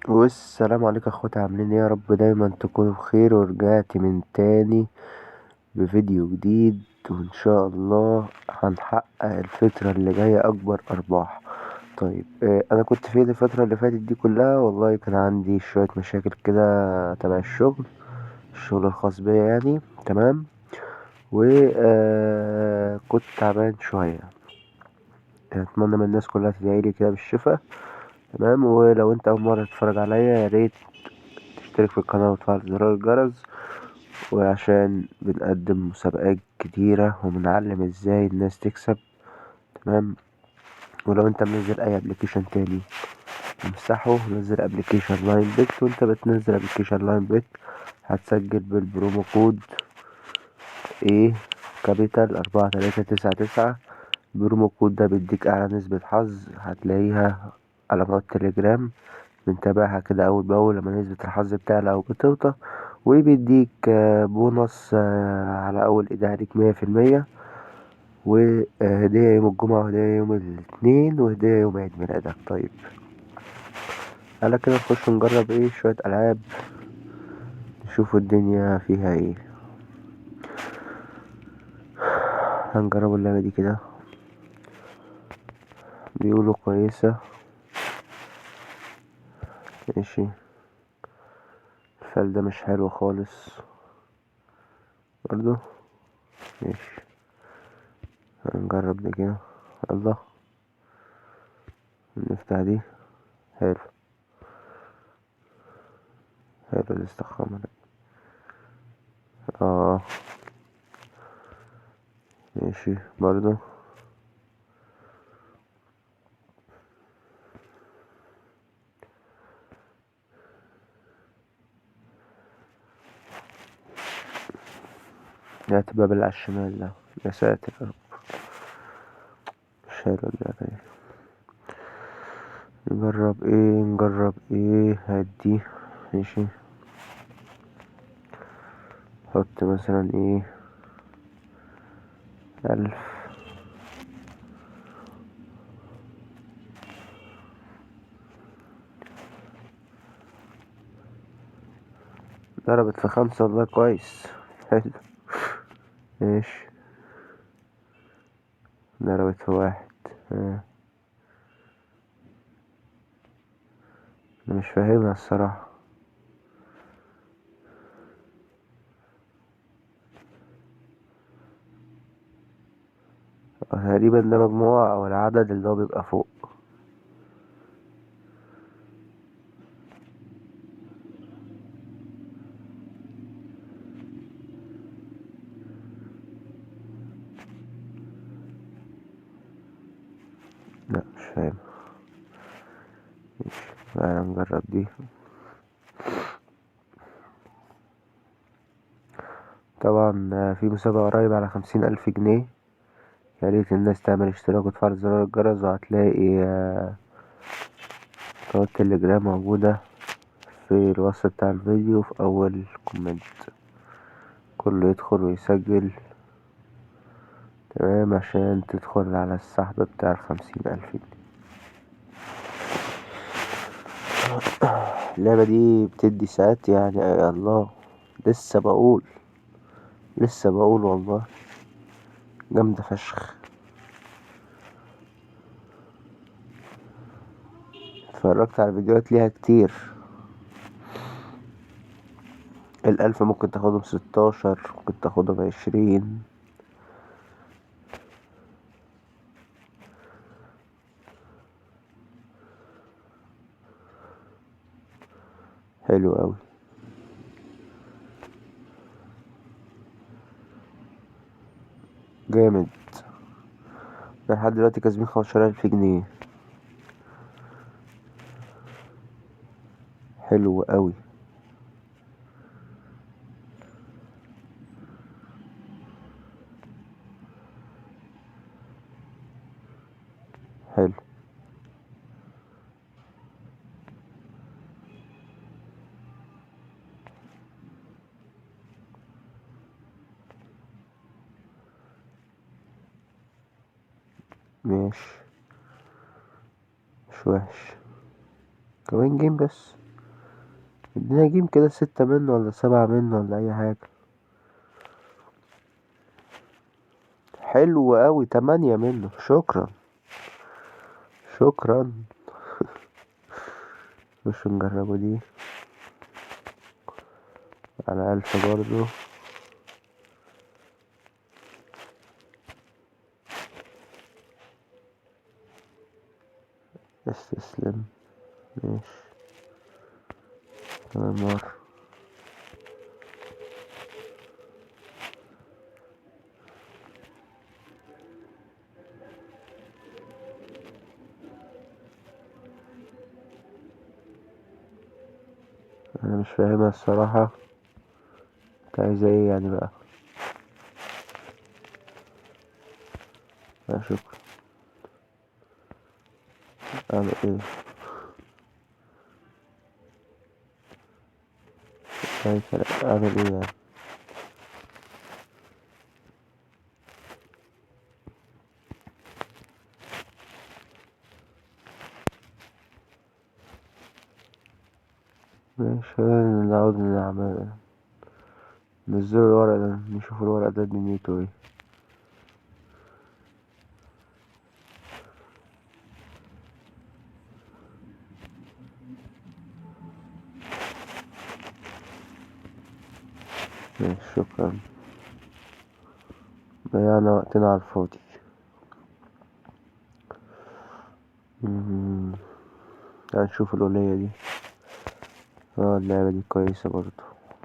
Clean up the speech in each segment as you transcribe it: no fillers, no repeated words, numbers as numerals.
والسلام عليكم اخواتي، عاملين ايه؟ يا رب دايما تكونوا بخير. ورجعت من تاني بفيديو جديد، وان شاء الله هنحقق الفترة اللي جاية اكبر ارباح. طيب، انا كنت فين الفترة اللي فاتت دي كلها؟ والله كان عندي شوية مشاكل كده تبع الشغل الخاص بيا يعني. تمام. و كنت تعبان شوية. اتمنى من الناس كلها تدعيلي كده بالشفاء. تمام. ولو انت اول مرة تتفرج عليا، يا ريت تشترك في القناة وتفعل زرار الجرس، وعشان بنقدم مسابقات كتيرة وبنعلم ازاي الناس تكسب. تمام. ولو انت منزل اي ابلكيشن تاني امسحه، نزل ابلكيشن لاين بيت. وانت بتنزل ابلكيشن لاين بيت هتسجل بالبرومو كود ايه كابيتال 4399. البرومو كود ده بيديك اعلى نسبة حظ هتلاقيها على قناة تليجرام. بنتابعها كده اول باول لما نسبة الحظ بتعلى او بتوطى. وبيديك بونص على اول ايداع ليك 100%. وهدية يوم الجمعة، وهدية يوم الاثنين، وهدية يوم عيد ميلادك. طيب، على كده نخش نجرب ايه شوية العاب، نشوف الدنيا فيها ايه. هنجرب اللعبة دي كده، بيقولوا كويسة. ماشي. الفال ده مش حلو خالص برضو. ماشي، هنجرب دي كده. الله، نفتح دي. حلو. حلو الاستخدام ده. اه. ماشي برضو. دي هتبقى على الشمال ده. يا ساتر يا رب. مش حلو اللعبة دي. نجرب ايه هدي. ماشي. حط مثلا ايه 1000. ضربت في 5 والله كويس. حلو. ماشي. ضربت في 1. آه. انا مش فاهمها الصراحة. تقريبا ده مجموع او العدد اللي هو بيبقى فوق. لا مش فاهم. ماشي، تعالى نجرب دي. طبعا في مسابقة قريب على 50,000 جنيه. يا ريت الناس تعمل اشتراك وتفعل زرار الجرس، وهتلاقي قناة تليجرام موجودة في الوصف بتاع الفيديو في أول كومنت. كله يدخل ويسجل. تمام، عشان تدخل على السحب بتاع ال50,000 جنيه. اللعبة دي بتدي ساعات يعني، يا الله. لسه بقول لسه بقول والله جامدة فشخ. اتفرجت على فيديوهات ليها كتير. ال1000 ممكن تاخدهم 16، ممكن تاخدهم 20. حلو اوي. جامد. احنا لحد دلوقتي كاسبين 15,000 جنيه. حلو اوي. حلو. ماشي، مش وحش. كمان جيم بس. ادينا جيم كده، 6 منه ولا 7 منه ولا اي حاجة. حلو اوي، 8 منه، شكرا. شكرا. مش نجربه دي على 1000 برضو. استسلم. ماشي. كمان مرة. انا مش فاهمها الصراحة، انت عايزة ايه يعني بقى؟ لا شكرا. اعمل ايه؟ اعمل ايه يعني؟ ماشي، نعود نعمل، نزلوا الورق ده نشوف الورق ده دنيته ايه. ماشي شكرا. ضيعنا وقتنا على الفاضي. مم. تعال نشوف الأولية دي. اه اللعبة دي كويسة برضو.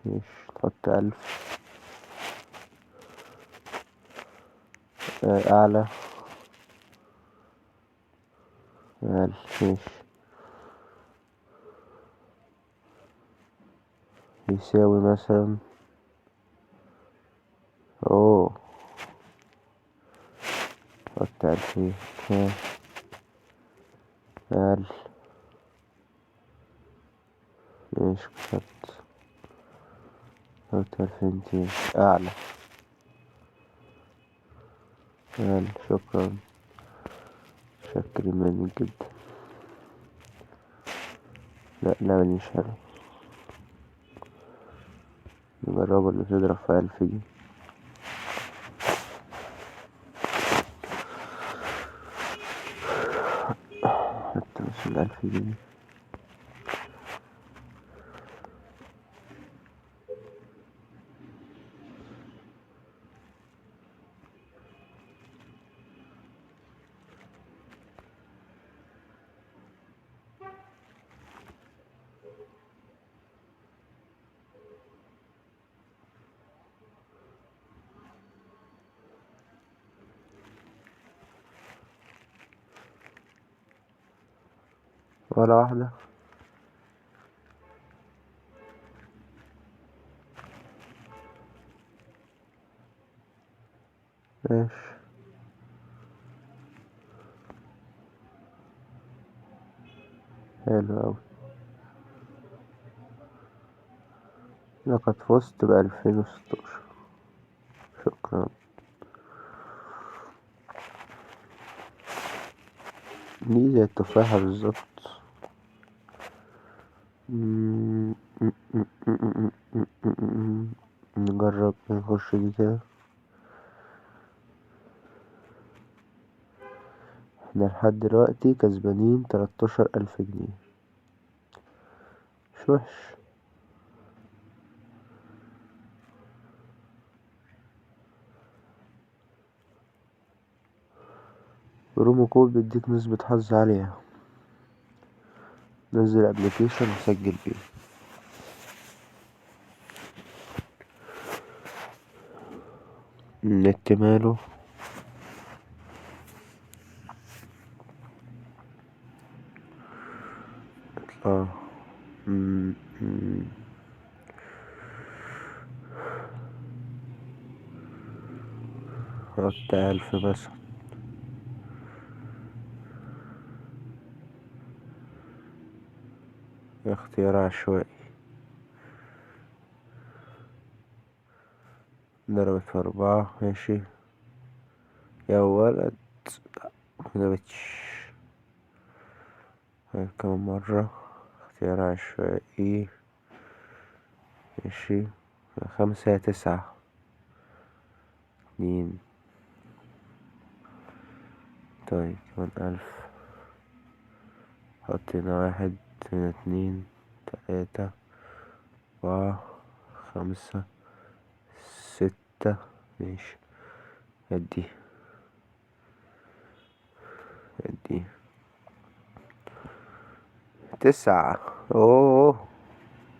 ماشي، نحط 1000. أعلى. 1000. ماشي. يساوي مثلا. اوه. نحط 2000. ها. 1000. ماشي كسبت. نحط 2200. أعلى. 1000. شكرا. شاكرين منك جدا. لا لا، مش حلو. نجربها اللي تضرب في 1000 دي. حتى مثلا 1000 جنيه. ولا واحدة. ماشي. حلو أوي. لقد فزت ب2016. شكرا. دي زي التفاحة بالظبط. نجرب نخش دي كده. احنا لحد دلوقتي كسبانين 13000 جنيه. مش وحش. برومو كود بيديك نسبة حظ عالية. نزل ابلكيشن وسجل بيه. النت ماله. اطلع. مم، مم. حط 1000 مثلا. اختيار عشوائي. ضربت في 4. ماشي. يا ولد. مجابتش. كمان مرة. اختيار عشوائي. ماشي. 5 9 2. طيب كمان 1000. حط هنا 1 هنا 2 3 4 5 6. ماشي. ادي 9. اوه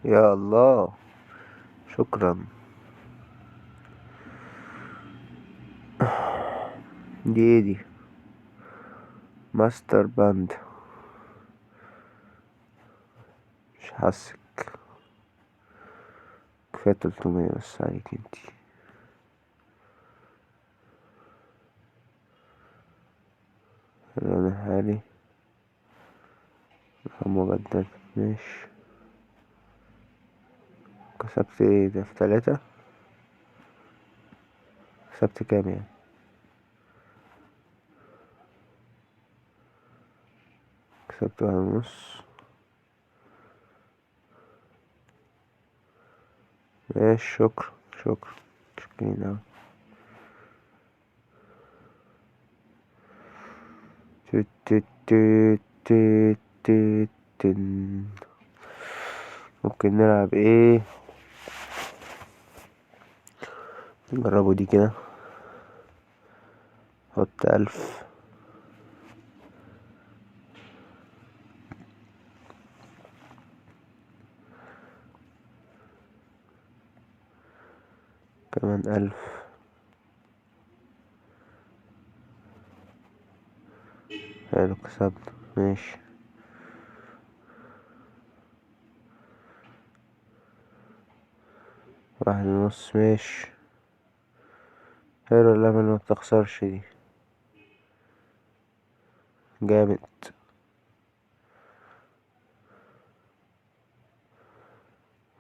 يا الله. شكرا. دي ايه دي؟ ماستر باند. مش حاسك. كفاية 300 بس عليك انتي. الوان الحالي رقم مجدد. ماشي. كسبت ايه ده في 3؟ كسبت كام يعني؟ كسبت 1.5. ماشي. شكرا. شكرا. شكرين اوي. تت تت تت تت تت تن. ممكن نلعب ايه؟ نجربوا دي كده. حط 1000. كمان 1000. حلو كسبت. ماشي. 1.5. ماشي. حلو اللعبة اللي مبتخسرش دي. جامد.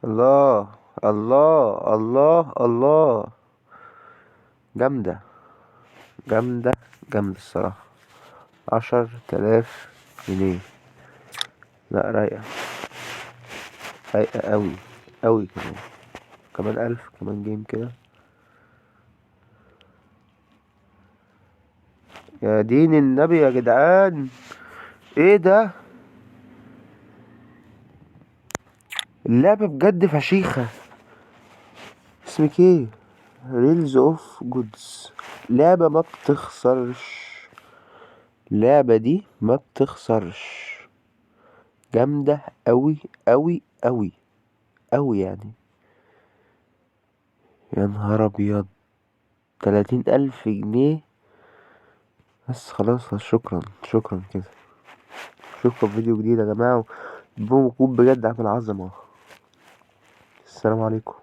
الله الله الله الله. جامدة. جامدة. جامدة الصراحة. 10,000 جنيه. لا رايقة. رايقة أوي. أوي كمان. كمان 1000 كمان جيم كده. يا دين النبي يا جدعان. ايه ده؟ اللعبة بجد فشيخة. اسمك ايه؟ ريلز اوف جودز. لعبة ما بتخسرش. اللعبة دي ما بتخسرش. جامدة أوي أوي أوي أوي يعني. يا نهار أبيض. 30,000 جنيه. بس خلاص. شكرا. شكرا كده. اشوفكم في فيديو جديد يا جماعة. بوم بجد عامل عظمة. السلام عليكم.